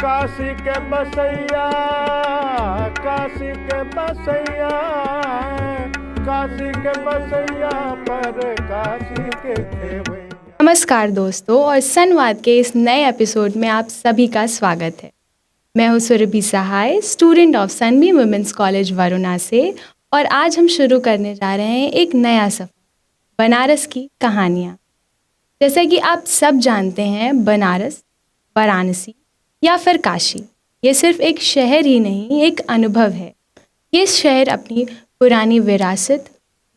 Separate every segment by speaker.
Speaker 1: काशी के बसैया, काशी के बसैया, काशी के बसैया पर काशी के खेवैया।
Speaker 2: नमस्कार दोस्तों, और संवाद के इस नए एपिसोड में आप सभी का स्वागत है। मैं हूँ Surbhi Sahay, student of Sunbeam women's college Varuna से, और आज हम शुरू करने जा रहे हैं एक नया सफ़र, बनारस की कहानियाँ। जैसा कि आप सब जानते हैं, बनारस, वाराणसी या फिर काशी, ये सिर्फ एक शहर ही नहीं, एक अनुभव है। ये शहर अपनी पुरानी विरासत,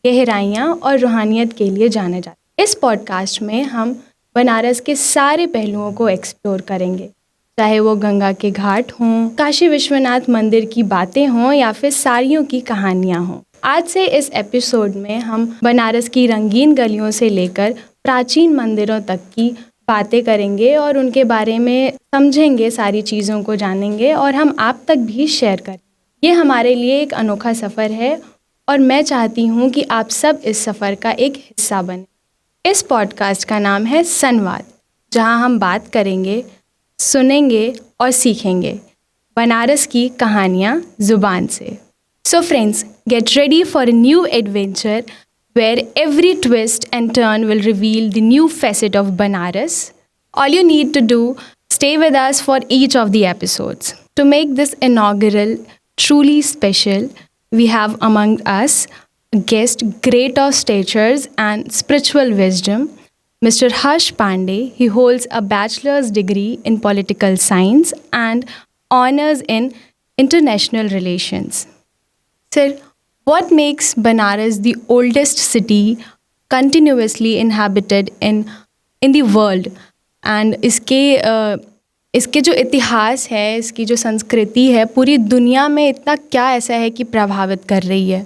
Speaker 2: गहराइयाँ और रूहानियत के लिए जाने जाता है। इस पॉडकास्ट में हम बनारस के सारे पहलुओं को एक्सप्लोर करेंगे, चाहे वो गंगा के घाट हों, काशी विश्वनाथ मंदिर की बातें हों या फिर साड़ियों की कहानियाँ हों। आज से इस एपिसोड में हम बनारस की रंगीन गलियों से लेकर प्राचीन मंदिरों तक की बातें करेंगे और उनके बारे में समझेंगे, सारी चीज़ों को जानेंगे और हम आप तक भी शेयर करेंगे। ये हमारे लिए एक अनोखा सफ़र है और मैं चाहती हूँ कि आप सब इस सफ़र का एक हिस्सा बने। इस पॉडकास्ट का नाम है संवाद, जहाँ हम बात करेंगे, सुनेंगे और सीखेंगे बनारस की कहानियाँ ज़ुबान से। So friends, get ready for a new adventure where every twist and turn will reveal the new facet of Banaras. All you need to do, stay with us for each of the episodes. To make this inaugural truly special, we have among us a guest great of statures and spiritual wisdom, Mr. Harsh Pandey. He holds a bachelor's degree in political science and honors in international relations. Sir, what makes Banaras the oldest city continuously inhabited in the world? And इसके जो इतिहास है, इसकी जो संस्कृति है, पूरी दुनिया में इतना क्या ऐसा है कि प्रभावित कर रही है?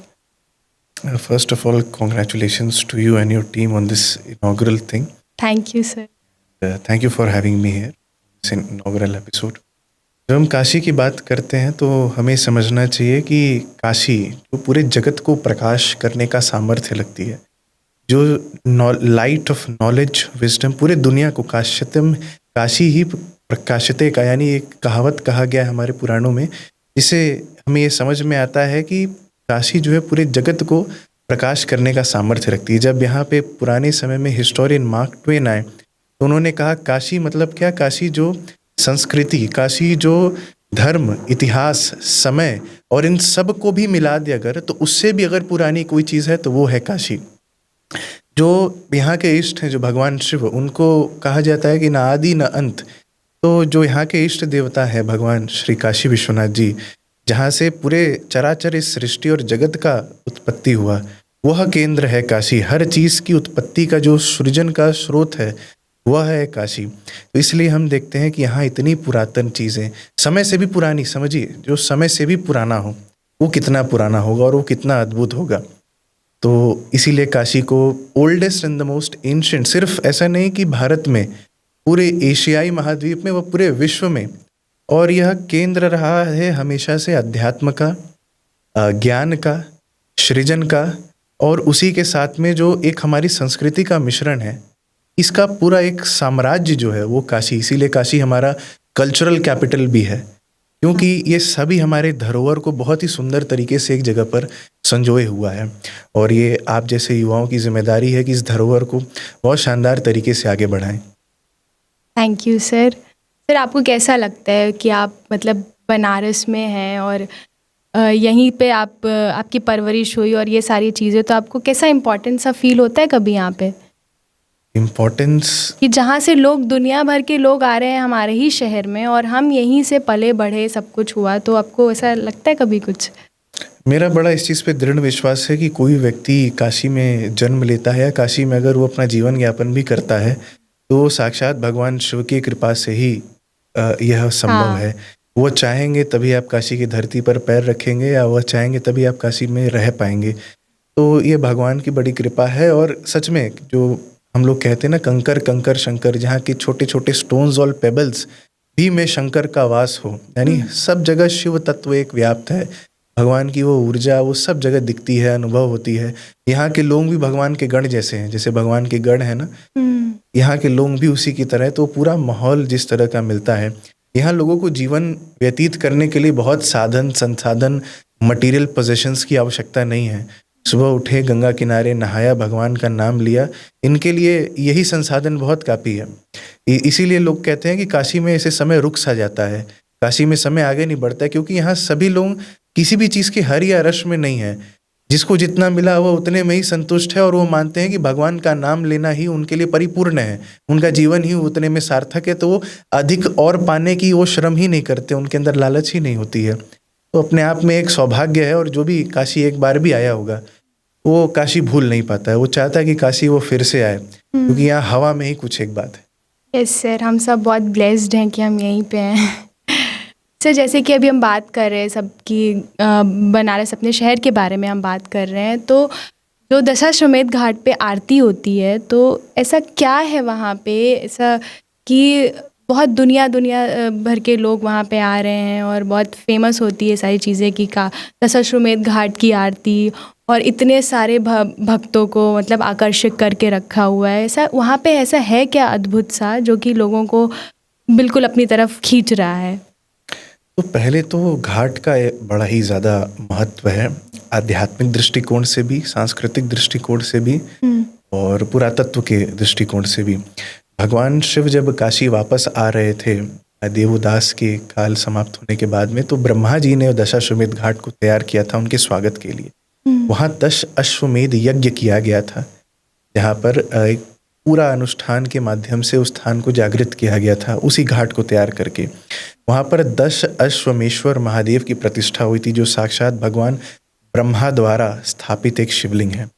Speaker 3: First of all, congratulations to you and your team on this inaugural thing.
Speaker 2: Thank you, sir.
Speaker 3: Thank you for having me here, this inaugural episode. जब हम काशी की बात करते हैं तो हमें समझना चाहिए कि काशी जो पूरे जगत को प्रकाश करने का सामर्थ्य लगती है, जो लाइट ऑफ नॉलेज, विजडम पूरे दुनिया को, काश्यतम काशी ही प्रकाशिते का, यानी एक कहावत कहा गया है हमारे पुराणों में, जिसे हमें ये समझ में आता है कि काशी जो है पूरे जगत को प्रकाश करने का सामर्थ्य रखती है। जब यहाँ पे पुराने समय में हिस्टोरियन मार्क ट्वेन आए तो उन्होंने कहा काशी मतलब क्या, काशी जो संस्कृति, काशी जो धर्म, इतिहास, समय और इन सब को भी मिला दे अगर, तो उससे भी अगर पुरानी कोई चीज़ है तो वो है काशी। जो यहाँ के इष्ट हैं, जो भगवान शिव, उनको कहा जाता है कि ना आदि न अंत। तो जो यहाँ के इष्ट देवता है भगवान श्री काशी विश्वनाथ जी, जहाँ से पूरे चराचर इस सृष्टि और जगत का उत्पत्ति हुआ, वह केंद्र है काशी। हर चीज़ की उत्पत्ति का जो सृजन का स्रोत है वह है काशी। तो इसलिए हम देखते हैं कि यहाँ इतनी पुरातन चीज़ें, समय से भी पुरानी, समझिए जो समय से भी पुराना हो वो कितना पुराना होगा और वो कितना अद्भुत होगा। तो इसीलिए काशी को oldest and the most ancient, सिर्फ ऐसा नहीं कि भारत में, पूरे एशियाई महाद्वीप में, वह पूरे विश्व में, और यह केंद्र रहा है हमेशा से अध्यात्म का, ज्ञान का, सृजन का, और उसी के साथ में जो एक हमारी संस्कृति का मिश्रण है, इसका पूरा एक साम्राज्य जो है वो काशी। इसीलिए काशी हमारा कल्चरल कैपिटल भी है, क्योंकि ये सभी हमारे धरोहर को बहुत ही सुंदर तरीके से एक जगह पर संजोए हुआ है। और ये आप जैसे युवाओं की जिम्मेदारी है कि इस धरोहर को बहुत शानदार तरीके से आगे बढ़ाएं।
Speaker 2: Thank you sir. सर, आपको कैसा लगता है कि आप मतलब बनारस में हैं और यहीं पे आपकी परवरिश हुई और ये सारी चीज़ें, तो आपको कैसा इम्पोर्टेंस सा फील होता है कभी यहाँ पे?
Speaker 3: इम्पोर्टेंस
Speaker 2: कि जहाँ से लोग, दुनिया भर के लोग आ रहे हैं हमारे ही शहर में और हम यहीं से पले बढ़े, सब कुछ हुआ, तो आपको ऐसा लगता है कभी कुछ?
Speaker 3: मेरा बड़ा इस चीज़ पे दृढ़ विश्वास है कि कोई व्यक्ति काशी में जन्म लेता है या काशी में अगर वो अपना जीवन यापन भी करता है तो साक्षात भगवान शिव की कृपा से ही यह संभव है। वो चाहेंगे तभी आप काशी की धरती पर पैर रखेंगे, या वह चाहेंगे तभी आप काशी में रह पाएंगे। तो ये भगवान की बड़ी कृपा है। और सच में जो हम लोग कहते हैं ना, कंकर कंकर शंकर, जहाँ के छोटे छोटे स्टोन्स और पेबल्स भी में शंकर का वास हो, यानी सब जगह शिव तत्व एक व्याप्त है। भगवान की वो ऊर्जा वो सब जगह दिखती है, अनुभव होती है। यहाँ के लोग भी भगवान के गण जैसे हैं, जैसे भगवान के गण है ना, यहाँ के लोग भी उसी की तरह है। तो पूरा माहौल जिस तरह का मिलता है, यहाँ लोगों को जीवन व्यतीत करने के लिए बहुत साधन संसाधन मटेरियल पोजेशंस की आवश्यकता नहीं है। सुबह उठे, गंगा किनारे नहाया, भगवान का नाम लिया, इनके लिए यही संसाधन बहुत काफ़ी है। इसीलिए लोग कहते हैं कि काशी में ऐसे समय रुक सा जाता है, काशी में समय आगे नहीं बढ़ता है, क्योंकि यहाँ सभी लोग किसी भी चीज़ की हर या रश में नहीं है। जिसको जितना मिला वो उतने में ही संतुष्ट है, और वो मानते हैं कि भगवान का नाम लेना ही उनके लिए परिपूर्ण है, उनका जीवन ही उतने में सार्थक है। तो वो अधिक और पाने की वो श्रम ही नहीं करते, उनके अंदर लालच ही नहीं होती है। तो अपने आप में एक सौभाग्य है, और जो भी काशी एक बार भी आया होगा वो काशी भूल नहीं पाता है। वो चाहता है कि काशी वो फिर से आए, क्योंकि यहाँ हवा में ही कुछ एक बात है।
Speaker 2: यस सर, हम सब बहुत ब्लेस्ड हैं कि हम यहीं पे हैं। सर, जैसे कि अभी हम बात कर रहे हैं सबकी बनारस अपने शहर के बारे में हम बात कर रहे हैं, तो जो दशाश्वमेध घाट पे आरती होती है, तो ऐसा क्या है वहाँ पे ऐसा कि बहुत दुनिया भर के लोग वहाँ पे आ रहे हैं और बहुत फेमस होती है सारी चीज़ें कि का दशाश्वमेध घाट की आरती, और इतने सारे भक्तों को मतलब आकर्षित करके रखा हुआ है। ऐसा वहाँ पे ऐसा है क्या अद्भुत सा जो कि लोगों को बिल्कुल अपनी तरफ खींच रहा है?
Speaker 3: तो पहले तो घाट का बड़ा ही ज़्यादा महत्व है, आध्यात्मिक दृष्टिकोण से भी, सांस्कृतिक दृष्टिकोण से भी, और पुरातत्व के दृष्टिकोण से भी। भगवान शिव जब काशी वापस आ रहे थे देवदास के काल समाप्त होने के बाद में, तो ब्रह्मा जी ने दशाश्वमेध घाट को तैयार किया था उनके स्वागत के लिए। वहाँ 10 अश्वमेध यज्ञ किया गया था, जहाँ पर एक पूरा अनुष्ठान के माध्यम से उस स्थान को जागृत किया गया था, उसी घाट को तैयार करके। वहाँ पर 10 अश्वमेश्वर महादेव की प्रतिष्ठा हुई थी, जो साक्षात भगवान ब्रह्मा द्वारा स्थापित एक शिवलिंग है।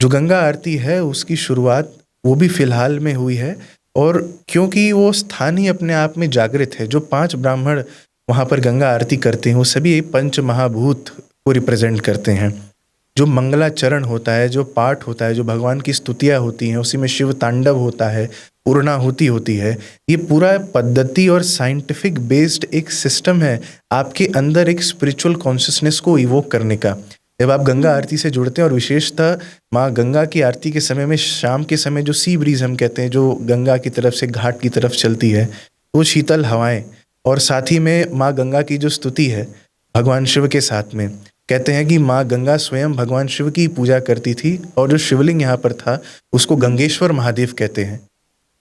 Speaker 3: जो गंगा आरती है उसकी शुरुआत वो भी फिलहाल में हुई है, और क्योंकि वो स्थान ही अपने आप में जागृत है, जो 5 ब्राह्मण वहाँ पर गंगा आरती करते हैं वो सभी पंच महाभूत को रिप्रेजेंट करते हैं। जो मंगलाचरण होता है, जो पाठ होता है, जो भगवान की स्तुतियाँ होती हैं, उसी में शिव तांडव होता है, पूर्णाहुति होती है। ये पूरा पद्धति और साइंटिफिक बेस्ड एक सिस्टम है आपके अंदर एक स्पिरिचुअल कॉन्शियसनेस को इवोक करने का। जब आप गंगा आरती से जुड़ते हैं, और विशेषतः माँ गंगा की आरती के समय में, शाम के समय जो सी ब्रीज हम कहते हैं, जो गंगा की तरफ से घाट की तरफ चलती है, वो शीतल हवाएं, और साथ ही में माँ गंगा की जो स्तुति है भगवान शिव के साथ में, कहते हैं कि माँ गंगा स्वयं भगवान शिव की पूजा करती थी, और जो शिवलिंग यहाँ पर था उसको गंगेश्वर महादेव कहते हैं।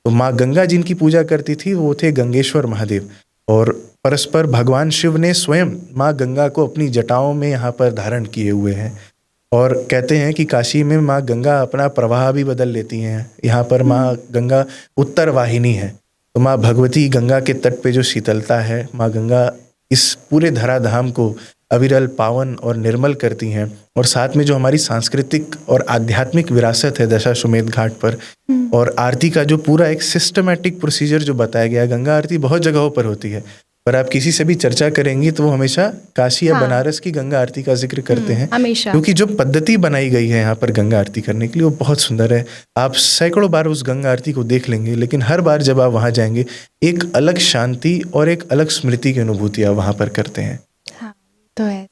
Speaker 3: तो माँ गंगा जिनकी पूजा करती थी वो थे गंगेश्वर महादेव, और परस्पर भगवान शिव ने स्वयं माँ गंगा को अपनी जटाओं में यहाँ पर धारण किए हुए हैं। और कहते हैं कि काशी में माँ गंगा अपना प्रवाह भी बदल लेती हैं। यहाँ पर माँ गंगा उत्तर वाहिनी है, तो माँ भगवती गंगा के तट पे जो शीतलता है, माँ गंगा इस पूरे धराधाम को अविरल, पावन और निर्मल करती हैं। और साथ में जो हमारी सांस्कृतिक और आध्यात्मिक विरासत है दशाश्वमेध घाट पर, और आरती का जो पूरा एक सिस्टमैटिक प्रोसीजर जो बताया गया है। गंगा आरती बहुत जगहों पर होती है, पर आप किसी से भी चर्चा करेंगी तो वो हमेशा काशी या बनारस की गंगा आरती का जिक्र करते हैं, क्योंकि जो पद्धति बनाई गई है यहाँ पर गंगा आरती करने के लिए वो बहुत सुंदर है। आप सैकड़ों बार उस गंगा आरती को देख लेंगे, लेकिन हर बार जब आप वहाँ जाएंगे एक अलग शांति और एक अलग स्मृति की अनुभूति आप वहाँ पर करते हैं।
Speaker 2: तो है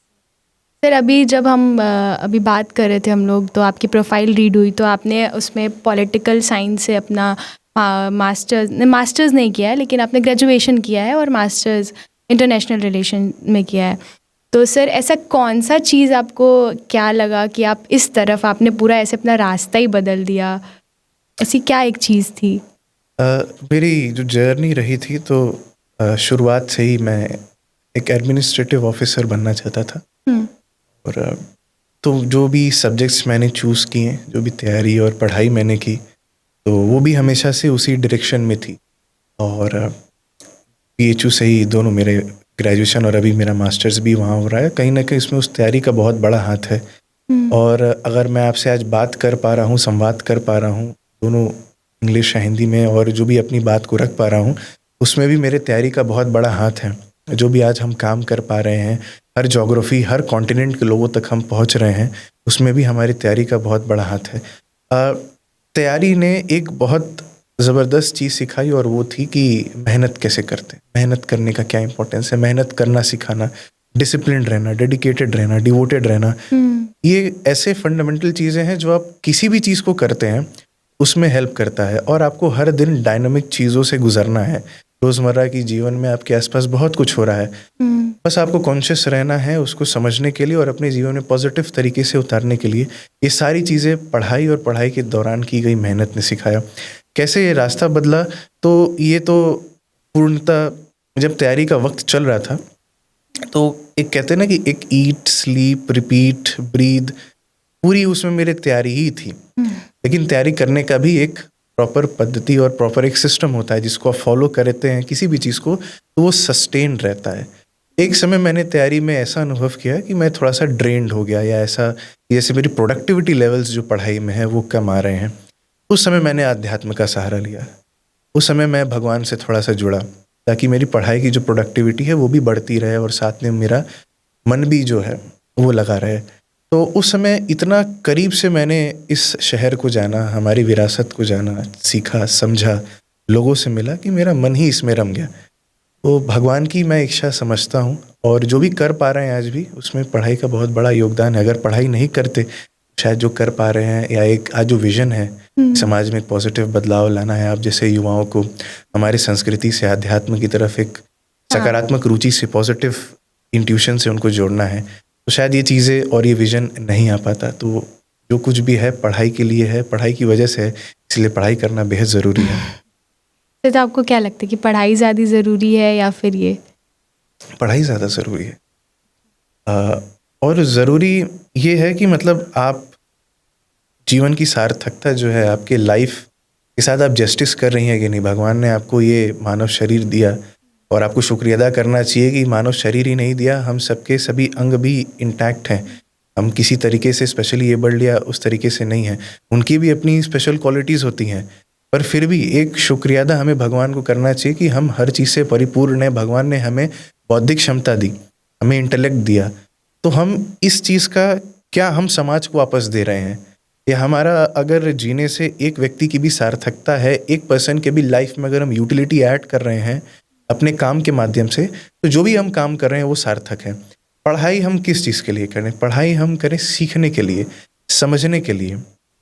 Speaker 2: सर, अभी जब हम अभी बात कर रहे थे हम लोग, तो आपकी प्रोफाइल रीड हुई, तो आपने उसमें पॉलिटिकल साइंस से अपना मास्टर्स नहीं किया है, लेकिन आपने ग्रेजुएशन किया है और मास्टर्स इंटरनेशनल रिलेशन में किया है। तो सर, ऐसा कौन सा चीज़ आपको क्या लगा कि आप इस तरफ आपने पूरा ऐसे अपना रास्ता ही बदल दिया? ऐसी क्या एक चीज़ थी?
Speaker 3: मेरी जो जर्नी रही थी, तो शुरुआत से ही मैं एक एडमिनिस्ट्रेटिव ऑफिसर बनना चाहता था। और तो जो भी सब्जेक्ट्स मैंने चूज़ किए, जो भी तैयारी और पढ़ाई मैंने की, तो वो भी हमेशा से उसी डायरेक्शन में थी। और PHU से ही दोनों मेरे ग्रेजुएशन और अभी मेरा मास्टर्स भी वहाँ हो रहा है। कहीं ना कहीं इसमें उस तैयारी का बहुत बड़ा हाथ है। और अगर मैं आपसे आज बात कर पा रहा हूँ, संवाद कर पा रहा हूँ दोनों इंग्लिश या हिंदी में, और जो भी अपनी बात को रख पा रहा हूँ, उसमें भी मेरे तैयारी का बहुत बड़ा हाथ है। जो भी आज हम काम कर पा रहे हैं, हर ज्योग्राफी, हर कॉन्टिनेंट के लोगों तक हम पहुंच रहे हैं, उसमें भी हमारी तैयारी का बहुत बड़ा हाथ है। तैयारी ने एक बहुत ज़बरदस्त चीज़ सिखाई, और वो थी कि मेहनत कैसे करते हैं, मेहनत करने का क्या इंपॉर्टेंस है, मेहनत करना सिखाना, डिसिप्लिन रहना, डेडिकेटेड रहना, डिवोटेड रहना। ये ऐसे फंडामेंटल चीज़ें हैं जो आप किसी भी चीज़ को करते हैं उसमें हेल्प करता है, और आपको हर दिन डायनामिक चीज़ों से गुजरना है। रोज़मर्रा की जीवन में आपके आसपास बहुत कुछ हो रहा है, बस आपको कॉन्शियस रहना है उसको समझने के लिए और अपने जीवन में पॉजिटिव तरीके से उतारने के लिए। ये सारी चीज़ें पढ़ाई और पढ़ाई के दौरान की गई मेहनत ने सिखाया। कैसे ये रास्ता बदला, तो ये तो पूर्णतः जब तैयारी का वक्त चल रहा था, तो एक कहते हैं ना कि एक ईट स्लीप रिपीट ब्रीद, पूरी उसमें मेरे तैयारी ही थी। लेकिन तैयारी करने का भी एक प्रॉपर पद्धति और प्रॉपर एक सिस्टम होता है जिसको आप फॉलो करते हैं किसी भी चीज़ को, तो वो सस्टेन रहता है। एक समय मैंने तैयारी में ऐसा अनुभव किया कि मैं थोड़ा सा ड्रेन्ड हो गया, या ऐसा जैसे मेरी प्रोडक्टिविटी लेवल्स जो पढ़ाई में है वो कम आ रहे हैं। उस समय मैंने आध्यात्म का सहारा लिया। उस समय मैं भगवान से थोड़ा सा जुड़ा ताकि मेरी पढ़ाई की जो प्रोडक्टिविटी है वो भी बढ़ती रहे और साथ में मेरा मन भी जो है वो लगा रहे। तो उस समय इतना करीब से मैंने इस शहर को जाना, हमारी विरासत को जाना, सीखा, समझा, लोगों से मिला कि मेरा मन ही इसमें रम गया। तो भगवान की मैं इच्छा समझता हूँ और जो भी कर पा रहे हैं आज भी उसमें पढ़ाई का बहुत बड़ा योगदान है। अगर पढ़ाई नहीं करते, शायद जो कर पा रहे हैं या एक आज जो विज़न है समाज में एक पॉजिटिव बदलाव लाना है, आप जैसे युवाओं को हमारी संस्कृति से अध्यात्म की तरफ एक सकारात्मक रुचि से, पॉजिटिव इंट्यूशन से उनको जोड़ना है, तो शायद ये चीज़ें और ये विज़न नहीं आ पाता। तो जो कुछ भी है पढ़ाई के लिए है, पढ़ाई की वजह से है, इसलिए पढ़ाई करना बेहद ज़रूरी है।
Speaker 2: तो आपको क्या लगता है कि पढ़ाई ज़्यादा ज़रूरी है या फिर ये?
Speaker 3: पढ़ाई ज़्यादा ज़रूरी है। और ज़रूरी ये है कि मतलब आप जीवन की सार्थकता जो है आपके लाइफ के साथ आप जस्टिस कर रही हैं कि नहीं। भगवान ने आपको ये मानव शरीर दिया और आपको शुक्रिया अदा करना चाहिए कि मानव शरीर ही नहीं दिया, हम सबके सभी अंग भी इंटैक्ट हैं। हम किसी तरीके से स्पेशली एबल्ड या उस तरीके से नहीं हैं, उनकी भी अपनी स्पेशल क्वालिटीज़ होती हैं। पर फिर भी एक शुक्रिया अदा हमें भगवान को करना चाहिए कि हम हर चीज़ से परिपूर्ण हैं। भगवान ने हमें बौद्धिक क्षमता दी, हमें इंटेलेक्ट दिया, तो हम इस चीज़ का क्या हम समाज को वापस दे रहे हैं? या हमारा अगर जीने से एक व्यक्ति की भी सार्थकता है, एक पर्सन के भी लाइफ में अगर हम यूटिलिटी ऐड कर रहे हैं अपने काम के माध्यम से, तो जो भी हम काम कर रहे हैं वो सार्थक है। पढ़ाई हम किस चीज़ के लिए करें? पढ़ाई हम करें सीखने के लिए, समझने के लिए।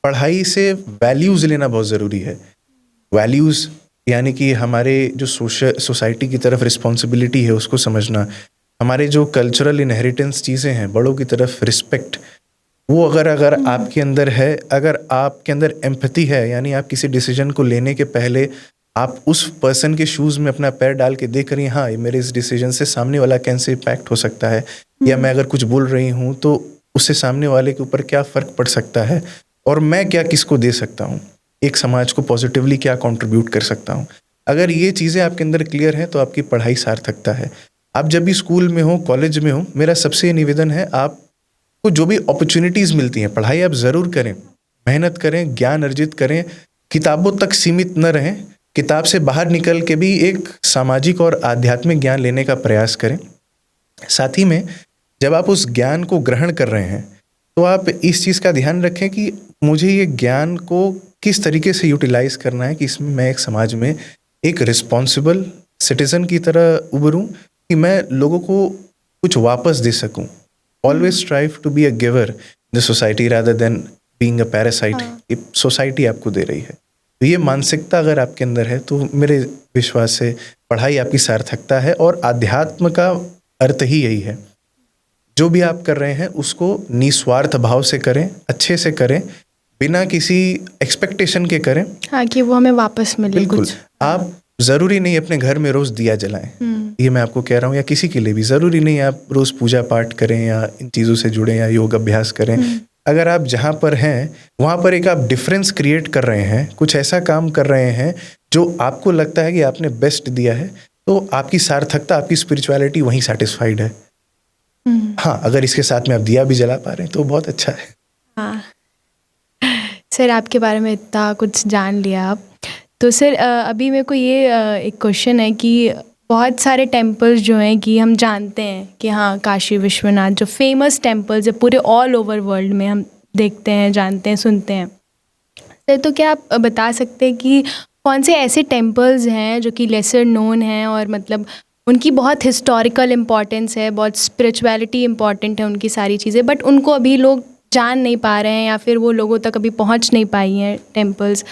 Speaker 3: पढ़ाई से वैल्यूज़ लेना बहुत ज़रूरी है। वैल्यूज़ यानी कि हमारे जो सोसाइटी की तरफ रिस्पॉन्सिबिलिटी है उसको समझना, हमारे जो कल्चरल इनहेरिटेंस चीज़ें हैं, बड़ों की तरफ रिस्पेक्ट, वो अगर आपके अंदर है, अगर आपके अंदर एम्पैथी है, यानी आप किसी डिसीजन को लेने के पहले आप उस पर्सन के शूज़ में अपना पैर डाल के देख रही हैं, हाँ मेरे इस डिसीजन से सामने वाला कैसे इम्पैक्ट हो सकता है, या मैं अगर कुछ बोल रही हूँ तो उससे सामने वाले के ऊपर क्या फ़र्क पड़ सकता है, और मैं क्या किसको दे सकता हूँ, एक समाज को पॉजिटिवली क्या कंट्रीब्यूट कर सकता हूँ। अगर ये चीज़ें आपके अंदर क्लियर हैं तो आपकी पढ़ाई सार्थकता है। आप जब भी स्कूल में हो, कॉलेज में हो, मेरा सबसे निवेदन है आपको जो भी अपॉर्चुनिटीज़ मिलती हैं, पढ़ाई आप ज़रूर करें, मेहनत करें, ज्ञान अर्जित करें, किताबों तक सीमित न रहें, किताब से बाहर निकल के भी एक सामाजिक और आध्यात्मिक ज्ञान लेने का प्रयास करें। साथ ही में जब आप उस ज्ञान को ग्रहण कर रहे हैं तो आप इस चीज़ का ध्यान रखें कि मुझे ये ज्ञान को किस तरीके से यूटिलाइज़ करना है कि इसमें मैं एक समाज में एक रिस्पॉन्सिबल सिटीज़न की तरह उभरूं, कि मैं लोगों को कुछ वापस दे सकूं। Always strive to be a giver in the society rather than being a parasite. ये सोसाइटी आपको दे रही है, तो ये मानसिकता अगर आपके अंदर है तो मेरे विश्वास से पढ़ाई आपकी सार्थकता है। और आध्यात्म का अर्थ ही यही है, जो भी आप कर रहे हैं उसको निस्वार्थ भाव से करें, अच्छे से करें, बिना किसी एक्सपेक्टेशन के करें।
Speaker 2: हाँ, कि वो हमें वापस मिले।
Speaker 3: बिल्कुल।
Speaker 2: कुछ
Speaker 3: आप ज़रूरी नहीं अपने घर में रोज़ दिया जलाएं, ये मैं आपको कह रहा हूँ, या किसी के लिए भी ज़रूरी नहीं आप रोज़ पूजा पाठ करें या इन चीज़ों से जुड़ें या योग अभ्यास करें। अगर आप जहाँ पर हैं वहाँ पर एक आप डिफरेंस क्रिएट कर रहे हैं, कुछ ऐसा काम कर रहे हैं जो आपको लगता है कि आपने बेस्ट दिया है, तो आपकी सार्थकता, आपकी स्पिरिचुअलिटी वहीं सेटिस्फाइड है। हाँ, अगर इसके साथ में आप दिया भी जला पा रहे हैं तो बहुत अच्छा है।
Speaker 2: हाँ सर, आपके बारे में इतना कुछ जान लिया आप। तो सर अभी मेरे को ये एक क्वेश्चन है कि बहुत सारे टेम्पल्स जो हैं कि हम जानते हैं कि हाँ काशी विश्वनाथ जो फेमस टेम्पल्स है पूरे ऑल ओवर वर्ल्ड में, हम देखते हैं, जानते हैं, सुनते हैं। सर तो क्या आप बता सकते हैं कि कौन से ऐसे टेम्पल्स हैं जो कि लेसर नोन हैं और मतलब उनकी बहुत हिस्टोरिकल इम्पॉर्टेंस है, बहुत स्पिरिचुअलिटी इम्पॉर्टेंट है उनकी सारी चीज़ें, बट उनको अभी लोग जान नहीं पा रहे हैं या फिर वो लोगों तक अभी पहुंच नहीं पाई हैं टेम्पल्स।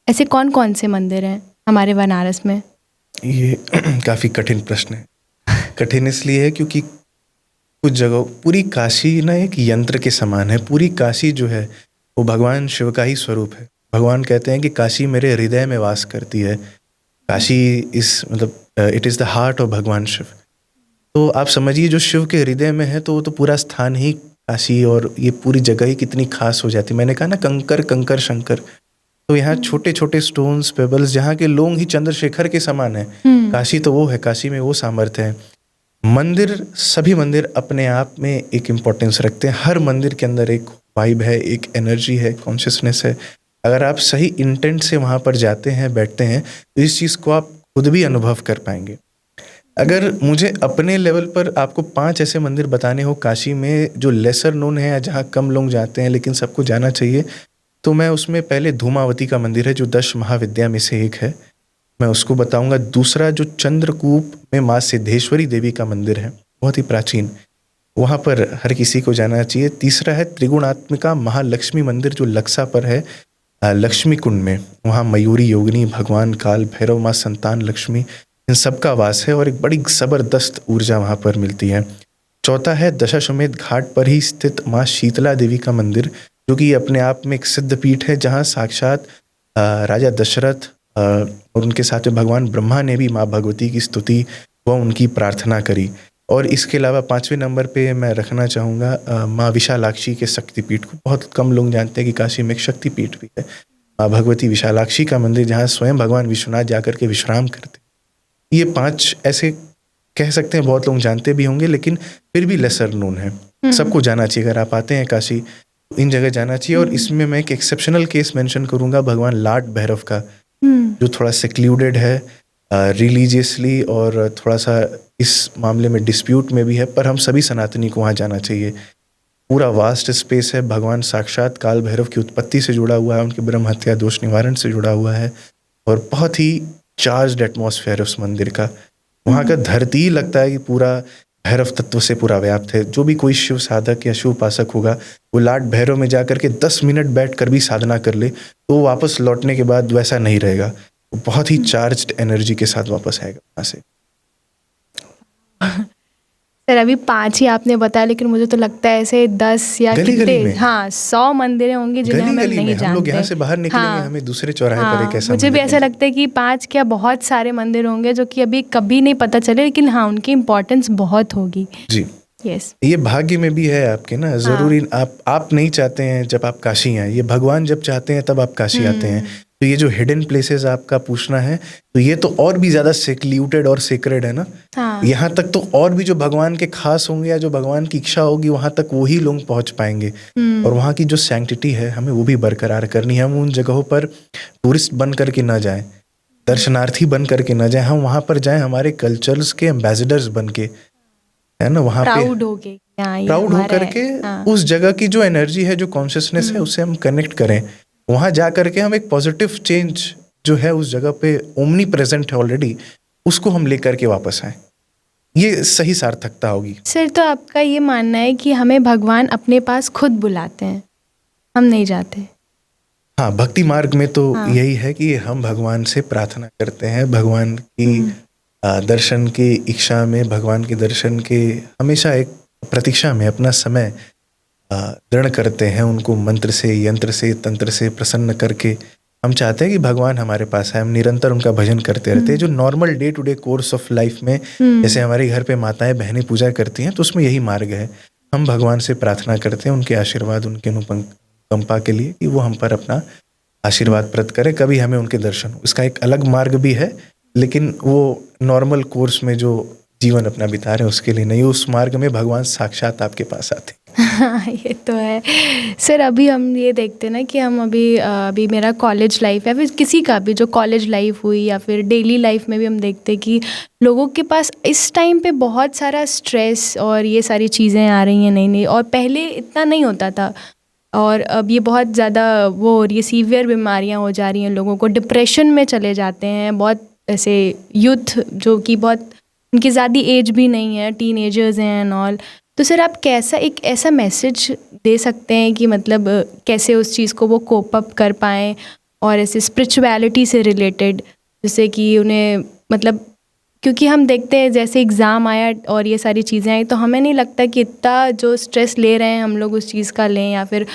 Speaker 2: ऐसे कौन कौन से मंदिर हैं हमारे बनारस में?
Speaker 3: ये काफ़ी कठिन प्रश्न है। कठिन इसलिए है क्योंकि कुछ जगह पूरी काशी ना एक यंत्र के समान है। पूरी काशी जो है वो भगवान शिव का ही स्वरूप है। भगवान कहते हैं कि काशी मेरे हृदय में वास करती है। काशी इस मतलब it is the heart of भगवान शिव। तो आप समझिए जो शिव के हृदय में है तो वो तो पूरा स्थान ही काशी और ये पूरी जगह ही कितनी खास हो जाती है। मैंने कहा ना कंकर कंकर शंकर, तो यहाँ छोटे छोटे स्टोन्स पेबल्स जहाँ के लोग ही चंद्रशेखर के समान है। काशी तो वो है, काशी में वो सामर्थ्य है। मंदिर, सभी मंदिर अपने आप में एक इम्पोर्टेंस रखते हैं। हर मंदिर के अंदर एक वाइब है, एक एनर्जी है, कॉन्शियसनेस है। अगर आप सही इंटेंट से वहाँ पर जाते हैं, बैठते हैं, तो इस चीज़ को आप खुद भी अनुभव कर पाएंगे। अगर मुझे अपने लेवल पर आपको 5 ऐसे मंदिर बताने हो काशी में जो लेसर नोन है या जहाँ कम लोग जाते हैं लेकिन सबको जाना चाहिए, तो मैं उसमें पहले धूमावती का मंदिर है जो 10 महाविद्या में से एक है, मैं उसको बताऊंगा। दूसरा जो चंद्रकूप में माँ सिद्धेश्वरी देवी का मंदिर है, बहुत ही प्राचीन, वहाँ पर हर किसी को जाना चाहिए। तीसरा है त्रिगुणात्मिका महालक्ष्मी मंदिर जो लक्सा पर है, लक्ष्मी कुंड में। वहाँ मयूरी योगिनी, भगवान काल भैरव, माँ संतान लक्ष्मी, इन सबका वास है और एक बड़ी ज़बरदस्त ऊर्जा वहाँ पर मिलती है। चौथा है दशाश्वमेध घाट पर ही स्थित माँ शीतला देवी का मंदिर, जो कि अपने आप में एक सिद्ध पीठ है जहाँ साक्षात राजा दशरथ और उनके साथ में भगवान ब्रह्मा ने भी माँ भगवती की स्तुति व उनकी प्रार्थना करी। और इसके अलावा 5वें नंबर पे मैं रखना चाहूँगा माँ विशालाक्षी के शक्तिपीठ को। बहुत कम लोग जानते हैं कि काशी में एक शक्तिपीठ भी है, माँ भगवती विशालाक्षी का मंदिर, जहाँ स्वयं भगवान विश्वनाथ जाकर के विश्राम करते। ये 5 ऐसे कह सकते हैं, बहुत लोग जानते भी होंगे लेकिन फिर भी लेसर नोन है। सबको जाना चाहिए। अगर आप आते हैं काशी, इन जगह जाना चाहिए। और इसमें मैं एक एक्सेप्शनल केस मेंशन करूँगा भगवान लाट भैरव का, जो थोड़ा सेक्लूडेड है रिलीजियसली और थोड़ा सा इस मामले में डिस्प्यूट में भी है, पर हम सभी सनातनी को वहाँ जाना चाहिए। पूरा वास्ट स्पेस है, भगवान साक्षात काल भैरव की उत्पत्ति से जुड़ा हुआ है, उनके ब्रह्म हत्या दोष निवारण से जुड़ा हुआ है और बहुत ही चार्ज्ड एटमॉस्फेयर है उस मंदिर का। वहाँ का धरती लगता है कि पूरा भैरव तत्व से पूरा व्याप्त है। जो भी कोई शिव साधक या शिव उपासक होगा, वो लाट भैरव में जाकर के 10 मिनट बैठ कर भी साधना कर ले तो वापस लौटने के बाद वैसा नहीं रहेगा। वो बहुत ही चार्ज्ड एनर्जी के साथ वापस आएगा वहाँ से।
Speaker 2: सर अभी 5 ही आपने बताया, लेकिन मुझे तो लगता है ऐसे 10 या कितने, हाँ 100 मंदिरें होंगे जिन्हें हम नहीं जानते।
Speaker 3: हम लोग यहाँ से बाहर निकलेंगे, हाँ, हमें दूसरे चौराहे पर एक ऐसा
Speaker 2: मुझे भी ऐसा लगता है कि 5 क्या बहुत सारे मंदिर होंगे जो कि अभी कभी नहीं पता चले, लेकिन हाँ उनकी इम्पोर्टेंस बहुत होगी।
Speaker 3: जी
Speaker 2: यस,
Speaker 3: ये भाग्य में भी है आपके ना, जरूरी आप नहीं चाहते हैं जब आप काशी आए, ये भगवान जब चाहते हैं तब आप काशी आते हैं। तो ये जो हिडन प्लेसेस आपका पूछना है, तो ये तो और भी ज्यादा सेक्लूटेड और सेक्रेड है ना। हाँ। यहाँ तक तो और भी जो भगवान के खास होंगे या जो भगवान की इच्छा होगी वहां तक वही लोग पहुंच पाएंगे। और वहाँ की जो सैंक्टिटी है हमें वो भी बरकरार करनी है। हम उन जगहों पर टूरिस्ट बन करके ना जाएं, दर्शनार्थी बन करके ना जाएं, हम वहां पर जाएं हमारे कल्चर्स के एम्बेसडर्स बन के, है ना, वहाँ पे प्राउड हो करके उस जगह की जो एनर्जी है, जो कॉन्शियसनेस है, उससे हम कनेक्ट करें। वहाँ जा करके हम एक पॉजिटिव चेंज जो है उस जगह पे ओमनी प्रेजेंट है ऑलरेडी, उसको हम लेकर के वापस आए, ये सही सार्थकता होगी।
Speaker 2: सर तो आपका ये मानना है कि हमें भगवान अपने पास खुद बुलाते हैं, हम नहीं जाते?
Speaker 3: हाँ, भक्ति मार्ग में तो यही है कि हम भगवान से प्रार्थना करते हैं, भगवान की दर्शन की इच्छा में, भगवान के दर्शन के हमेशा एक प्रतीक्षा में अपना समय दृढ़ करते हैं, उनको मंत्र से, यंत्र से, तंत्र से प्रसन्न करके हम चाहते हैं कि भगवान हमारे पास है। हम निरंतर उनका भजन करते रहते हैं। जो normal day to day course of life में जैसे हमारे घर पे माताएं बहनें पूजा करती हैं, तो उसमें यही मार्ग है। हम भगवान से प्रार्थना करते हैं उनके आशीर्वाद, उनके अनुकंपा के लिए कि वो हम पर अपना आशीर्वाद प्रदान करें, कभी हमें उनके दर्शन हो। इसका एक अलग मार्ग भी है, लेकिन वो नॉर्मल कोर्स में जो जीवन अपना बिता रहे हैं उसके लिए नहीं, उस मार्ग में भगवान साक्षात आपके पास आते हैं।
Speaker 2: हाँ, ये तो है। सर अभी हम ये देखते हैं ना कि हम अभी मेरा कॉलेज लाइफ है, फिर किसी का भी जो कॉलेज लाइफ हुई या फिर डेली लाइफ में भी हम देखते हैं कि लोगों के पास इस टाइम पे बहुत सारा स्ट्रेस और ये सारी चीज़ें आ रही हैं नई, और पहले इतना नहीं होता था। और अब ये बहुत ज़्यादा वो हो रही है, सीवियर बीमारियाँ हो जा रही हैं, लोगों को डिप्रेशन में चले जाते हैं। बहुत ऐसे यूथ जो कि बहुत उनकी ज़्यादा एज भी नहीं है, टीनेजर्स हैं एंड ऑल। तो सर आप कैसा एक ऐसा मैसेज दे सकते हैं कि मतलब कैसे उस चीज़ को वो कोप अप कर पाएँ, और ऐसे स्पिरिचुअलिटी से रिलेटेड, जिससे कि उन्हें मतलब क्योंकि हम देखते हैं जैसे एग्ज़ाम आया और ये सारी चीज़ें आई तो हमें नहीं लगता कि इतना जो स्ट्रेस ले रहे हैं हम लोग उस चीज़ का लें, या फिर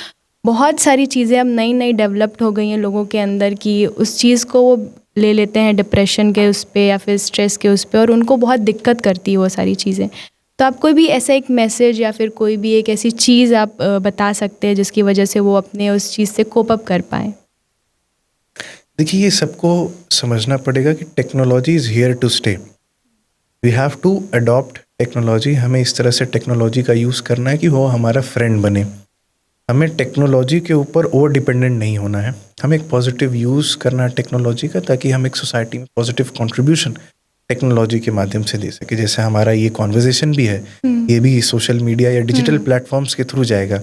Speaker 2: बहुत सारी चीज़ें अब नई नई डेवलप्ड हो गई हैं लोगों के अंदर कि उस चीज़ को वो ले लेते हैं डिप्रेशन के उस पे या फिर स्ट्रेस के उस पे, और उनको बहुत दिक्कत करती है वो सारी चीज़ें। तो आप कोई भी ऐसा एक मैसेज या फिर कोई भी एक ऐसी चीज़ आप बता सकते हैं जिसकी वजह से वो अपने उस चीज़ से कोप अप कर पाएँ?
Speaker 3: देखिए, ये सबको समझना पड़ेगा कि technology is here to stay. We have to adopt technology. हमें इस तरह से टेक्नोलॉजी का यूज़ करना है कि वो हमारा फ्रेंड बने। हमें टेक्नोलॉजी के ऊपर ओवर डिपेंडेंट नहीं होना है। हमें एक पॉजिटिव यूज़ करना है टेक्नोलॉजी का, ताकि हम एक सोसाइटी में पॉजिटिव कंट्रीब्यूशन टेक्नोलॉजी के माध्यम से दे सके। जैसे हमारा ये कॉन्वर्जेसन भी है, ये भी सोशल मीडिया या डिजिटल प्लेटफॉर्म्स के थ्रू जाएगा,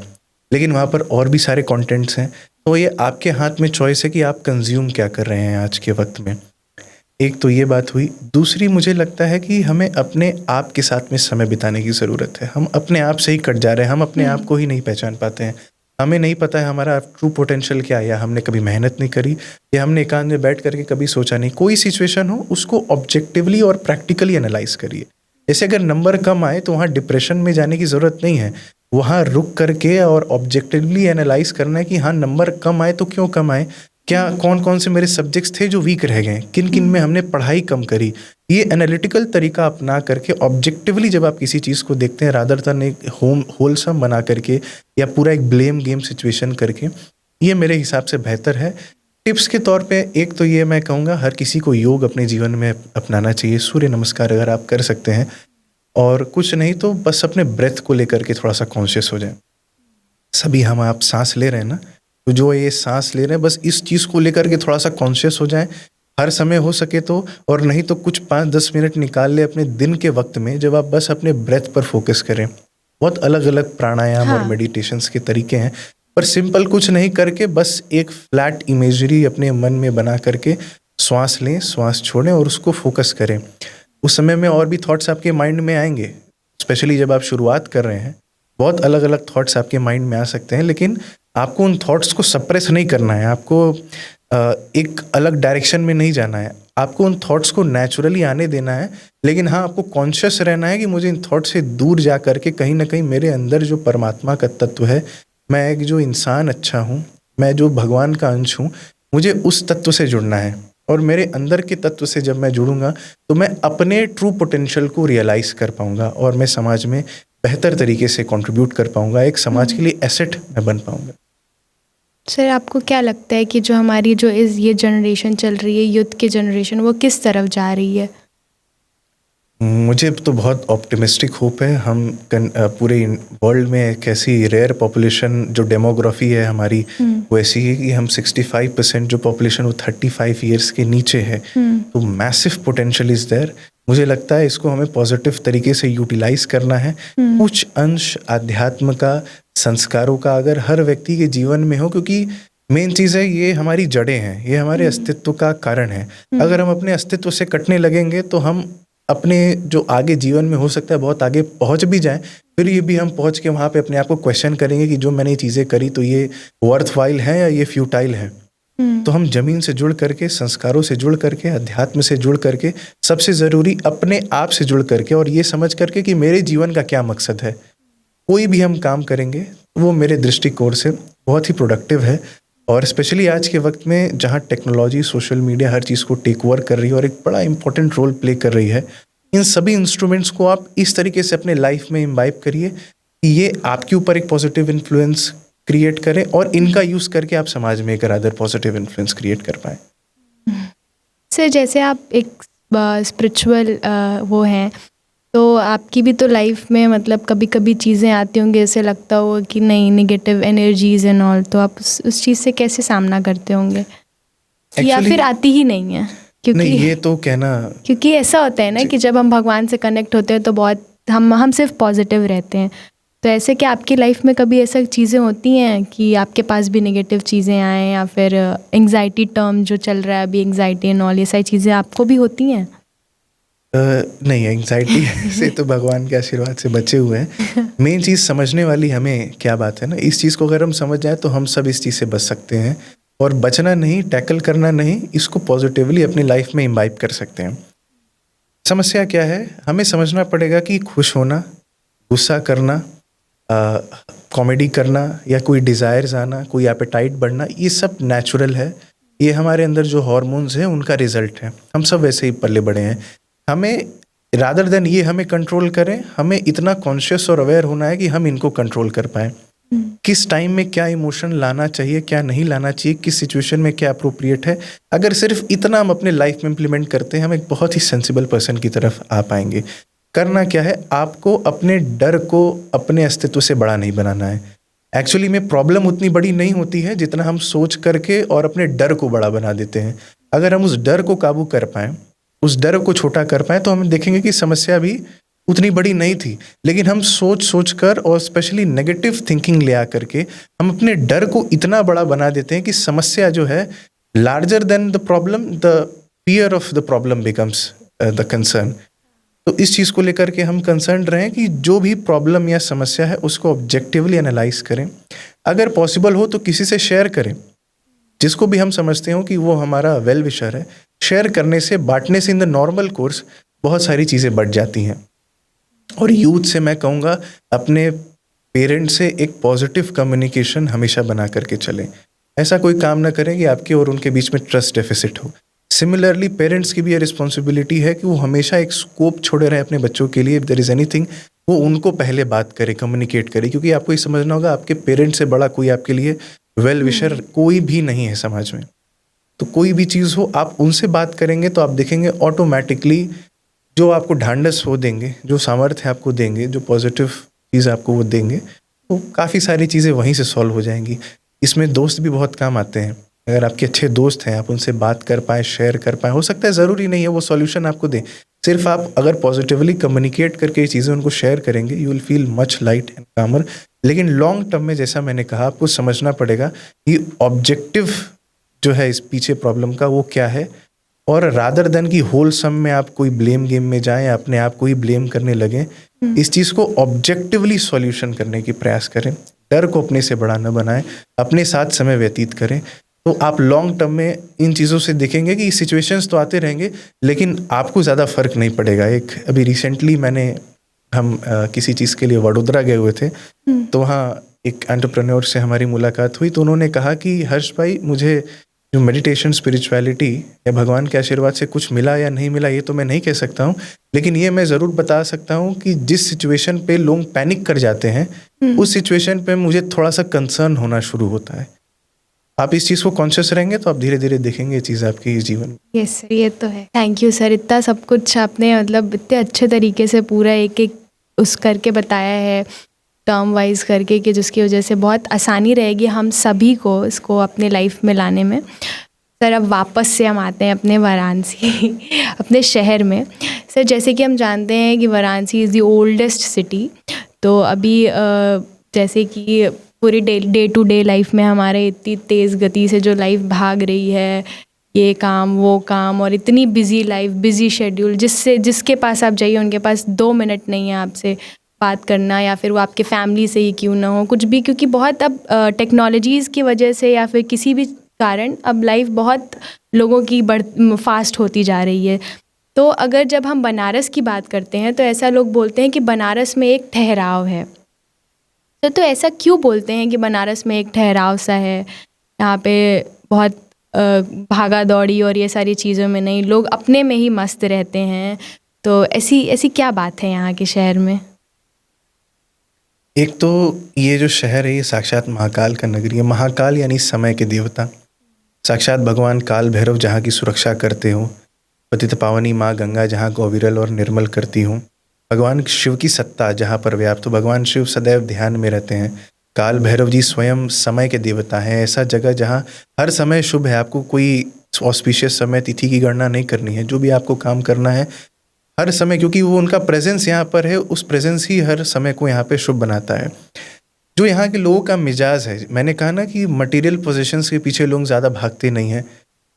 Speaker 3: लेकिन वहाँ पर और भी सारे कंटेंट्स हैं। तो ये आपके हाथ में चॉइस है कि आप कंज्यूम क्या कर रहे हैं आज के वक्त में। एक तो ये बात हुई। दूसरी, मुझे लगता है कि हमें अपने आप के साथ में समय बिताने की ज़रूरत है। हम अपने आप से ही कट जा रहे हैं, हम अपने आप को ही नहीं पहचान पाते हैं। हमें नहीं पता है हमारा ट्रू पोटेंशियल क्या है, या हमने कभी मेहनत नहीं करी, या हमने एकांत में बैठ करके कभी सोचा नहीं। कोई सिचुएशन हो, उसको ऑब्जेक्टिवली और प्रैक्टिकली एनालाइज करिए। जैसे अगर नंबर कम आए तो वहाँ डिप्रेशन में जाने की ज़रूरत नहीं है। वहाँ रुक करके और ऑब्जेक्टिवली एनालाइज करना है कि हाँ, नंबर कम आए तो क्यों कम आए, क्या कौन कौन से मेरे सब्जेक्ट्स थे जो वीक रह गए, किन किन में हमने पढ़ाई कम करी। ये एनालिटिकल तरीका अपना करके ऑब्जेक्टिवली जब आप किसी चीज़ को देखते हैं, रादर तन एक होलसम बना करके या पूरा एक ब्लेम गेम सिचुएशन करके, ये मेरे हिसाब से बेहतर है। टिप्स के तौर पे एक तो ये मैं कहूँगा, हर किसी को योग अपने जीवन में अपनाना चाहिए। सूर्य नमस्कार अगर आप कर सकते हैं, और कुछ नहीं तो बस अपने ब्रेथ को लेकर के थोड़ा सा कॉन्शियस हो जाए। सभी हम आप सांस ले रहे हैं ना, तो जो ये सांस ले रहे हैं, बस इस चीज़ को लेकर के थोड़ा सा कॉन्शियस हो जाएं हर समय हो सके तो। और नहीं तो कुछ 5-10 मिनट निकाल ले अपने दिन के वक्त में, जब आप बस अपने ब्रेथ पर फोकस करें। बहुत अलग अलग प्राणायाम और मेडिटेशंस के तरीके हैं, पर सिंपल कुछ नहीं करके बस एक फ्लैट इमेजरी अपने मन में बना करके श्वास लें, श्वास छोड़ें और उसको फोकस करें। उस समय में और भी थॉट्स आपके माइंड में आएंगे, स्पेशली जब आप शुरुआत कर रहे हैं। बहुत अलग अलग थॉट्स आपके माइंड में आ सकते हैं, लेकिन आपको उन थॉट्स को सप्रेस नहीं करना है। आपको एक अलग डायरेक्शन में नहीं जाना है। आपको उन थॉट्स को नेचुरली आने देना है, लेकिन हाँ, आपको कॉन्शियस रहना है कि मुझे इन थॉट से दूर जा करके कहीं ना कहीं मेरे अंदर जो परमात्मा का तत्व है, मैं एक जो इंसान अच्छा हूँ, मैं जो भगवान का अंश हूँ, मुझे उस तत्व से जुड़ना है। और मेरे अंदर के तत्व से जब मैं जुड़ूंगा तो मैं अपने ट्रू पोटेंशियल को रियलाइज कर पाऊंगा, और मैं समाज में बेहतर तरीके से कंट्रीब्यूट कर पाऊंगा। एक समाज के लिए एसेट मैं बन पाऊंगा।
Speaker 2: सर, आपको क्या लगता है कि जो हमारी जो ये जनरेशन चल रही है, यूथ की जनरेशन, वो किस तरफ जा रही है?
Speaker 3: मुझे तो बहुत ऑप्टिमिस्टिक होप है। हम पूरे वर्ल्ड में एक ऐसी रेयर पॉपुलेशन, जो डेमोग्राफी है हमारी वो ऐसी है कि हम 65% जो पॉपुलेशन वो 35 ईयर्स के नीचे है। तो मैसिव पोटेंशियल इज़ देयर। मुझे लगता है इसको हमें पॉजिटिव तरीके से यूटिलाइज करना है। कुछ अंश आध्यात्म का, संस्कारों का अगर हर व्यक्ति के जीवन में हो, क्योंकि मेन चीज़ है ये हमारी जड़ें हैं, ये हमारे अस्तित्व का कारण है। अगर हम अपने अस्तित्व से कटने लगेंगे तो हम अपने जो आगे जीवन में हो सकता है बहुत आगे पहुंच भी जाएं, फिर ये भी हम पहुंच के वहाँ पे अपने आप को क्वेश्चन करेंगे कि जो मैंने ये चीज़ें करी तो ये वर्थवाइल है या ये फ्यूटाइल है। तो हम जमीन से जुड़ करके, संस्कारों से जुड़ करके, अध्यात्म से जुड़ करके, सबसे ज़रूरी अपने आप से जुड़ करके, और ये समझ करके कि मेरे जीवन का क्या मकसद है। कोई भी हम काम करेंगे वो मेरे दृष्टिकोण से बहुत ही प्रोडक्टिव है। और स्पेशली आज के वक्त में जहाँ टेक्नोलॉजी, सोशल मीडिया हर चीज़ को टेक ओवर कर रही है और एक बड़ा इंपॉर्टेंट रोल प्ले कर रही है, इन सभी इंस्ट्रूमेंट्स को आप इस तरीके से अपने लाइफ में इम्बाइब करिए कि ये आपके ऊपर एक पॉजिटिव इन्फ्लुएंस क्रिएट करें, और इनका यूज़ करके आप समाज में एक अदर पॉजिटिव इन्फ्लुएंस क्रिएट कर पाएँ।
Speaker 2: सर, जैसे आप एक स्पिरिचुअल वो हैं, तो आपकी भी तो लाइफ में मतलब कभी कभी चीज़ें आती होंगी, ऐसे लगता हो कि नहीं, नेगेटिव एनर्जीज एंड ऑल, तो आप उस चीज़ से कैसे सामना करते होंगे? या फिर आती ही नहीं है? क्योंकि
Speaker 3: नहीं, ये तो कहना,
Speaker 2: क्योंकि ऐसा होता है ना कि जब हम भगवान से कनेक्ट होते हैं तो बहुत हम सिर्फ पॉजिटिव रहते हैं। तो ऐसे क्या आपकी लाइफ में कभी ऐसा चीज़ें होती हैं कि आपके पास भी नेगेटिव चीज़ें आएँ, या फिर एंग्जाइटी टर्म जो चल रहा है अभी, एंग्जाइटी एंड ऑल, ये सारी चीज़ें आपको भी होती हैं?
Speaker 3: नहीं, एंग्जाइटी से तो भगवान के आशीर्वाद से बचे हुए हैं। मेन चीज़ समझने वाली हमें क्या बात है ना, इस चीज़ को अगर हम समझ जाए तो हम सब इस चीज़ से बच सकते हैं। और बचना नहीं, टैकल करना नहीं, इसको पॉजिटिवली अपनी लाइफ में इम्बाइब कर सकते हैं। समस्या क्या है, हमें समझना पड़ेगा कि खुश होना, गुस्सा करना, कॉमेडी करना या कोई डिज़ायर्स आना, कोई एपेटाइट बढ़ना, ये सब नेचुरल है। ये हमारे अंदर जो हार्मोन्स हैं उनका रिजल्ट है। हम सब वैसे ही पले बड़े हैं। हमें रादर देन ये हमें कंट्रोल करें, हमें इतना कॉन्शियस और अवेयर होना है कि हम इनको कंट्रोल कर पाएँ। किस टाइम में क्या इमोशन लाना चाहिए, क्या नहीं लाना चाहिए, किस सिचुएशन में क्या अप्रोप्रिएट है, अगर सिर्फ इतना हम अपने लाइफ में इम्प्लीमेंट करते हैं, हम एक बहुत ही सेंसिबल पर्सन की तरफ आ पाएंगे। करना क्या है, आपको अपने डर को अपने अस्तित्व से बड़ा नहीं बनाना है। एक्चुअली में प्रॉब्लम उतनी बड़ी नहीं होती है जितना हम सोच करके और अपने डर को बड़ा बना देते हैं। अगर हम उस डर को काबू कर पाएँ, उस डर को छोटा कर पाएँ, तो हम देखेंगे कि समस्या भी उतनी बड़ी नहीं थी। लेकिन हम सोच कर और स्पेशली नेगेटिव थिंकिंग ले आ करके हम अपने डर को इतना बड़ा बना देते हैं कि समस्या जो है larger than the problem, the fear of the problem becomes the concern. तो इस चीज़ को लेकर के हम कंसर्न रहें कि जो भी प्रॉब्लम या समस्या है उसको ऑब्जेक्टिवली एनालाइज करें। अगर पॉसिबल हो तो किसी से शेयर करें, जिसको भी हम समझते हो कि वो हमारा वेल विशर है। शेयर करने से, बांटने से इन द नॉर्मल कोर्स बहुत सारी चीज़ें बढ़ जाती हैं। और यूथ से मैं कहूँगा, अपने पेरेंट्स से एक पॉजिटिव कम्युनिकेशन हमेशा बना करके चलें। ऐसा कोई काम ना करें कि आपके और उनके बीच में ट्रस्ट डेफिसिट हो। सिमिलरली पेरेंट्स की भी ये रिस्पॉन्सिबिलिटी है कि वो हमेशा एक स्कोप छोड़े रहें अपने बच्चों के लिए। इफ देयर इज़ एनीथिंग, वो उनको पहले बात करे, कम्युनिकेट करे, क्योंकि आपको ये समझना होगा आपके पेरेंट्स से बड़ा कोई आपके लिए वेल विशर कोई भी नहीं है समाज में। तो कोई भी चीज़ हो, आप उनसे बात करेंगे तो आप देखेंगे ऑटोमेटिकली जो आपको ढांढस वो देंगे, जो सामर्थ्य आपको देंगे, जो पॉजिटिव चीज़ आपको वो देंगे, तो काफ़ी सारी चीज़ें वहीं से सॉल्व हो जाएंगी। इसमें दोस्त भी बहुत काम आते हैं। अगर आपके अच्छे दोस्त हैं, आप उनसे बात कर पाएँ, शेयर कर पाएँ, हो सकता है ज़रूरी नहीं है वो सॉल्यूशन आपको दें। सिर्फ आप अगर पॉजिटिवली कम्युनिकेट करके ये चीज़ें उनको शेयर करेंगे, you will feel much light and कामर। लेकिन लॉन्ग टर्म में, जैसा मैंने कहा, आपको समझना पड़ेगा कि ऑब्जेक्टिव जो है इस पीछे प्रॉब्लम का वो क्या है। और रादर देन कि होलसम में आप कोई ब्लेम गेम में जाएं, अपने आप को ही ब्लेम करने लगें, इस चीज़ को ऑब्जेक्टिवली सॉल्यूशन करने की प्रयास करें। डर को अपने से बड़ा न बनाएं, अपने साथ समय व्यतीत करें। तो आप लॉन्ग टर्म में इन चीज़ों से देखेंगे कि सिचुएशंस तो आते रहेंगे लेकिन आपको ज़्यादा फ़र्क नहीं पड़ेगा। एक अभी रिसेंटली हम किसी चीज़ के लिए वडोदरा गए हुए थे, तो वहाँ एक एंटरप्रेन्योर से हमारी मुलाकात हुई। तो उन्होंने कहा कि हर्ष भाई, मुझे जो मेडिटेशन, स्पिरिचुअलिटी या भगवान के आशीर्वाद से कुछ मिला या नहीं मिला ये तो मैं नहीं कह सकता हूँ, लेकिन ये मैं ज़रूर बता सकता हूँ कि जिस सिचुएशन पे लोग पैनिक कर जाते हैं, उस सिचुएशन पे मुझे थोड़ा सा कंसर्न होना शुरू होता है। आप इस चीज़ को कॉन्शियस रहेंगे तो आप धीरे धीरे देखेंगे ये चीज़ आपके जीवन में।
Speaker 2: यस सर, ये तो है। थैंक यू सर, इतना सब कुछ आपने मतलब इतने अच्छे तरीके से पूरा एक एक उस करके बताया है, टर्म वाइज करके, कि जिसकी वजह से बहुत आसानी रहेगी हम सभी को इसको अपने लाइफ में लाने में। सर, अब वापस से हम आते हैं अपने वाराणसी अपने शहर में। सर, जैसे कि हम जानते हैं कि Varanasi is the oldest city. तो अभी जैसे कि पूरी डे टू डे लाइफ में हमारे इतनी तेज़ गति से जो लाइफ भाग रही है, ये काम वो काम, और इतनी बिज़ी लाइफ, बिज़ी शेड्यूल, जिसके पास आप जाइए उनके पास 2 मिनट नहीं है आपसे बात करना, या फिर वो आपके फैमिली से ही क्यों ना हो, कुछ भी, क्योंकि बहुत अब टेक्नोलॉजीज़ की वजह से या फिर किसी भी कारण अब लाइफ बहुत लोगों की फास्ट होती जा रही है। तो अगर जब हम बनारस की बात करते हैं तो ऐसा लोग बोलते हैं कि बनारस में एक ठहराव है। तो ऐसा क्यों बोलते हैं कि बनारस में एक ठहराव सा है, यहाँ पे बहुत भागा दौड़ी और ये सारी चीज़ों में नहीं, लोग अपने में ही मस्त रहते हैं। तो ऐसी क्या बात है यहाँ के शहर में?
Speaker 3: एक तो ये जो शहर है ये साक्षात महाकाल का नगरी है। महाकाल यानी समय के देवता, साक्षात भगवान काल भैरव जहाँ की सुरक्षा करते हो, पतित पावनी माँ गंगा जहाँ को अविरल और निर्मल करती हूँ, भगवान शिव की सत्ता जहाँ पर व्याप्त, तो भगवान शिव सदैव ध्यान में रहते हैं। काल भैरव जी स्वयं समय के देवता हैं। ऐसा जगह जहाँ हर समय शुभ है, आपको कोई ऑस्पिशियस समय तिथि की गणना नहीं करनी है, जो भी आपको काम करना है हर समय, क्योंकि वो उनका प्रेजेंस यहाँ पर है, उस प्रेजेंस ही हर समय को यहाँ पे शुभ बनाता है। जो यहाँ के लोगों का मिजाज है, मैंने कहा ना कि मटेरियल पोजीशंस के पीछे लोग ज़्यादा भागते नहीं हैं।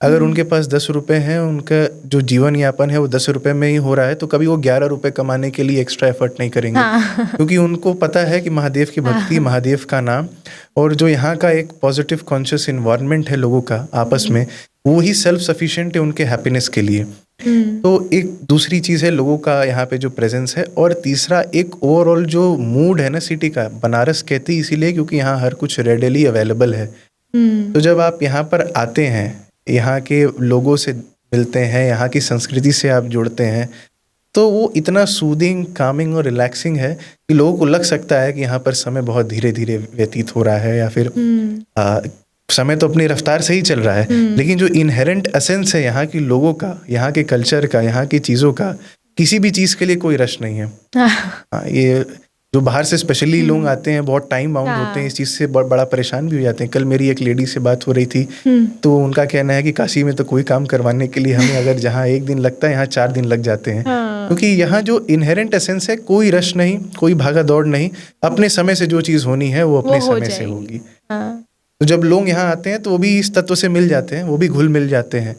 Speaker 3: अगर उनके पास 10 रुपये हैं, उनका जो जीवन यापन है वो 10 रुपये में ही हो रहा है, तो कभी वो 11 रुपये कमाने के लिए एक्स्ट्रा एफर्ट नहीं करेंगे। क्योंकि उनको पता है कि महादेव की भक्ति, महादेव का नाम, और जो यहाँ का एक पॉजिटिव कॉन्शियस इन्वायरमेंट है लोगों का आपस में, वो ही सेल्फ सफिशिएंट है उनके हैप्पीनेस के लिए। तो एक दूसरी चीज़ है लोगों का यहाँ पे जो प्रेजेंस है, और तीसरा एक ओवरऑल जो मूड है ना सिटी का, बनारस कहती इसीलिए क्योंकि यहाँ हर कुछ रेडिली अवेलेबल है। तो जब आप यहाँ पर आते हैं, यहाँ के लोगों से मिलते हैं, यहाँ की संस्कृति से आप जुड़ते हैं, तो वो इतना सूदिंग, कामिंग और रिलैक्सिंग है कि लोगों को लग सकता है कि यहाँ पर समय बहुत धीरे धीरे व्यतीत हो रहा है, या फिर समय तो अपनी रफ्तार से ही चल रहा है, लेकिन जो इनहेरेंट एसेंस है यहाँ के लोगों का, यहाँ के कल्चर का, यहाँ की चीज़ों का, किसी भी चीज़ के लिए कोई रश नहीं है। ये जो बाहर से स्पेशली लोग आते हैं, बहुत टाइम बाउंड होते हैं, इस चीज़ से बड़ा परेशान भी हो जाते हैं। कल मेरी एक लेडी से बात हो रही थी, तो उनका कहना है कि काशी में तो कोई काम करवाने के लिए हमें अगर जहाँ 1 दिन लगता है, यहाँ 4 दिन लग जाते हैं। क्योंकि यहाँ जो इनहेरेंट एसेंस है, कोई रश नहीं, कोई भागा दौड़ नहीं, अपने समय से जो चीज़ होनी है वो अपने समय से होगी। तो जब लोग यहाँ आते हैं तो वो भी इस तत्व से मिल जाते हैं, वो भी घुल मिल जाते हैं।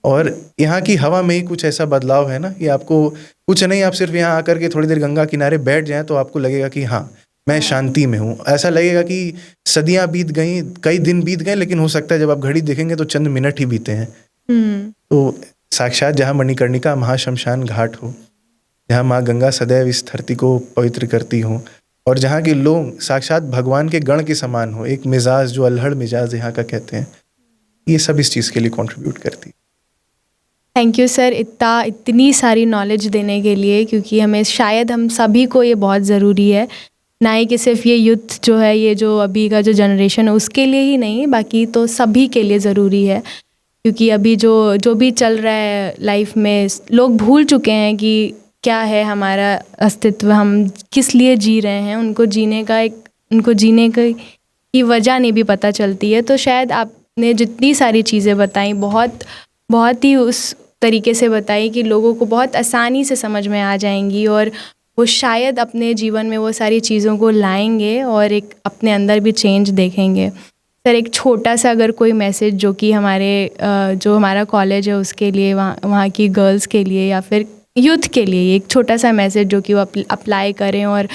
Speaker 3: और यहाँ की हवा में ही कुछ ऐसा बदलाव है ना कि आपको कुछ नहीं, आप सिर्फ यहाँ आकर के थोड़ी देर गंगा किनारे बैठ जाएं तो आपको लगेगा कि हाँ, मैं शांति में हूँ। ऐसा लगेगा कि सदियाँ बीत गई, कई दिन बीत गए, लेकिन हो सकता है जब आप घड़ी देखेंगे तो चंद मिनट ही बीते हैं। तो साक्षात जहाँ मणिकर्णिका महाशमशान घाट हो, जहाँ माँ गंगा सदैव इस धरती को पवित्र करती हो, और जहाँ के लोग साक्षात भगवान के गण के समान हो, एक मिजाज जो अल्हड़ मिजाज यहाँ का कहते हैं, ये सब इस चीज़ के लिए कंट्रीब्यूट करती है।
Speaker 2: थैंक यू सर इतनी सारी नॉलेज देने के लिए, क्योंकि हमें शायद हम सभी को ये बहुत ज़रूरी है, ना ही कि सिर्फ ये यूथ जो है, ये जो अभी का जो जनरेशन है उसके लिए ही नहीं, बाकी तो सभी के लिए ज़रूरी है। क्योंकि अभी जो भी चल रहा है लाइफ में, लोग भूल चुके हैं कि क्या है हमारा अस्तित्व, हम किस लिए जी रहे हैं। उनको जीने की वजह नहीं भी पता चलती है। तो शायद आपने जितनी सारी चीज़ें बताई, बहुत ही उस तरीके से बताई कि लोगों को बहुत आसानी से समझ में आ जाएंगी, और वो शायद अपने जीवन में वो सारी चीज़ों को लाएंगे और एक अपने अंदर भी चेंज देखेंगे। सर, एक छोटा सा अगर कोई मैसेज जो कि जो हमारा कॉलेज है उसके लिए, वहाँ की गर्ल्स के लिए या फिर यूथ के लिए, एक छोटा सा मैसेज जो कि वो अप्लाई करें और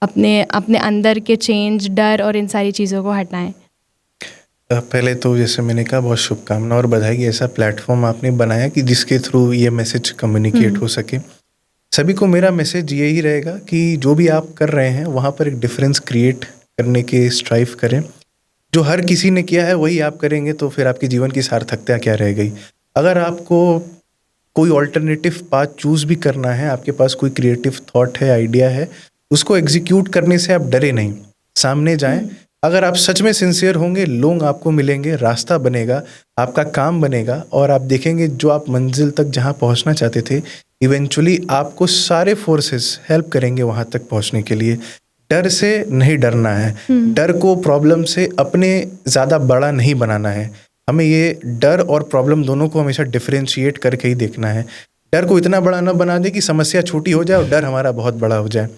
Speaker 2: अपने अंदर के चेंज, डर और इन सारी चीज़ों को हटाएं।
Speaker 3: पहले तो जैसे मैंने कहा, बहुत शुभकामना और बधाई कि ऐसा प्लेटफॉर्म आपने बनाया कि जिसके थ्रू ये मैसेज कम्युनिकेट हो सके। सभी को मेरा मैसेज यही रहेगा कि जो भी आप कर रहे हैं वहाँ पर एक डिफरेंस क्रिएट करने के स्ट्राइव करें। जो हर किसी ने किया है वही आप करेंगे तो फिर आपके जीवन की सार्थकता क्या रह गई। अगर आपको कोई ऑल्टरनेटिव पाथ चूज़ भी करना है, आपके पास कोई क्रिएटिव थॉट है, आइडिया है, उसको एग्जीक्यूट करने से आप डरे नहीं, सामने जाएं। अगर आप सच में सिंसियर होंगे, लोग आपको मिलेंगे, रास्ता बनेगा, आपका काम बनेगा, और आप देखेंगे जो आप मंजिल तक जहाँ पहुँचना चाहते थे, इवेंचुअली आपको सारे फोर्सेस हेल्प करेंगे वहाँ तक पहुँचने के लिए। डर से नहीं डरना है, डर को प्रॉब्लम से अपने ज़्यादा बड़ा नहीं बनाना है। हमें ये डर और प्रॉब्लम दोनों को हमेशा डिफरेंशिएट करके ही देखना है। डर को इतना बड़ा ना बना दे कि समस्या छोटी हो जाए और डर हमारा बहुत बड़ा हो जाए।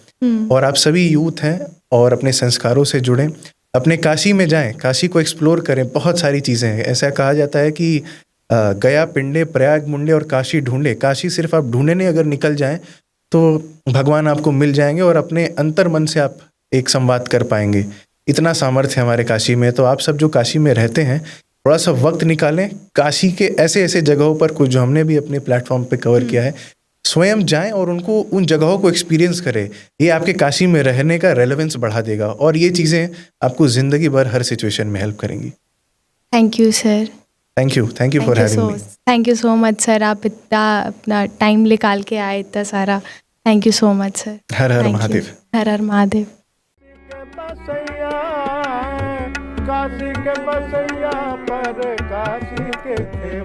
Speaker 3: और आप सभी यूथ हैं और अपने संस्कारों से जुड़ें, अपने काशी में जाएं, काशी को एक्सप्लोर करें। बहुत सारी चीज़ें हैं, ऐसा कहा जाता है कि गया पिंडे प्रयाग मुंडे और काशी ढूंढे। काशी सिर्फ आप ढूंढने अगर निकल जाएं तो भगवान आपको मिल जाएंगे और अपने अंतर मन से आप एक संवाद कर पाएंगे। इतना सामर्थ्य है हमारे काशी में। तो आप सब जो काशी में रहते हैं, थोड़ा सा वक्त निकालें, काशी के ऐसे ऐसे जगहों पर, कुछ जो हमने भी अपने प्लेटफॉर्म पे कवर किया है, स्वयं जाएं और उन जगहों को एक्सपीरियंस करें। ये आपके काशी में रहने का रेलेवेंस बढ़ा देगा और ये चीज़ें आपको ज़िंदगी भर हर सिचुएशन में हेल्प करेंगी।
Speaker 2: Thank you sir.
Speaker 3: Thank you for having me.
Speaker 2: Thank you so much sir, आप इतना अपना टाइम निकाल के आए, इतना सारा। थैंक यू सो मच सर।
Speaker 3: हर हर महादेव।
Speaker 2: हर हर महादेव।
Speaker 1: काशी के बसैया पर काशी के थे